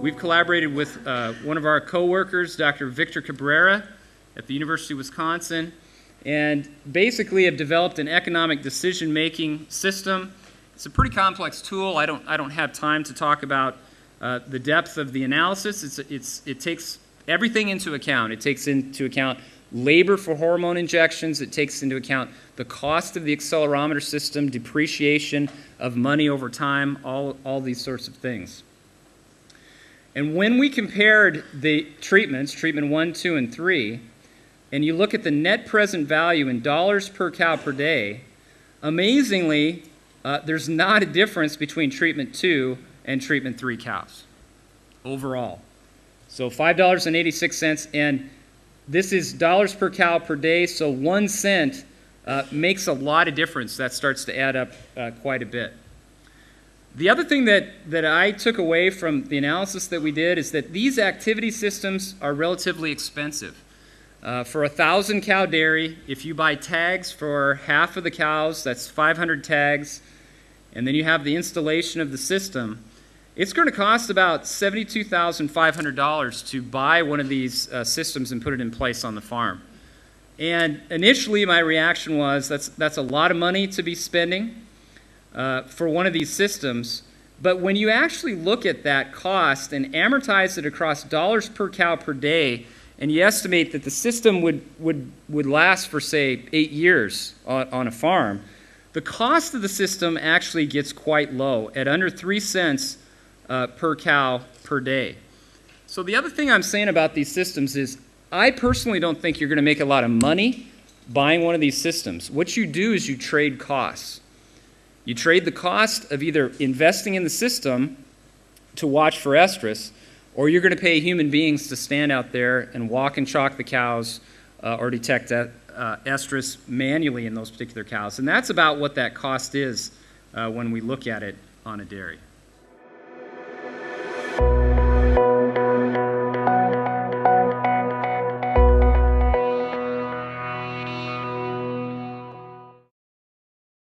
We've collaborated with one of our co-workers, Dr. Victor Cabrera at the University of Wisconsin, and basically have developed an economic decision-making system. It's a pretty complex tool. I don't have time to talk about the depth of the analysis. It takes everything into account. It takes into account labor for hormone injections. It takes into account the cost of the accelerometer system, depreciation of money over time, all these sorts of things. And when we compared the treatments, treatment 1, 2, and 3, and you look at the net present value in dollars per cow per day, amazingly, there's not a difference between treatment 2 and treatment 3 cows overall. So $5.86, and this is dollars per cow per day, so 1 cent makes a lot of difference. That starts to add up quite a bit. The other thing that I took away from the analysis that we did is that these activity systems are relatively expensive. For a 1,000 cow dairy, if you buy tags for half of the cows, that's 500 tags, and then you have the installation of the system, it's going to cost about $72,500 to buy one of these systems and put it in place on the farm. And initially my reaction was that's a lot of money to be spending for one of these systems, but when you actually look at that cost and amortize it across dollars per cow per day, and you estimate that the system would last for, say, 8 years on a farm, the cost of the system actually gets quite low, at under 3 cents per cow per day. So the other thing I'm saying about these systems is I personally don't think you're going to make a lot of money buying one of these systems. What you do is you trade costs. You trade the cost of either investing in the system to watch for estrus, or you're going to pay human beings to stand out there and walk and chalk the cows or detect estrus manually in those particular cows. And that's about what that cost is when we look at it on a dairy.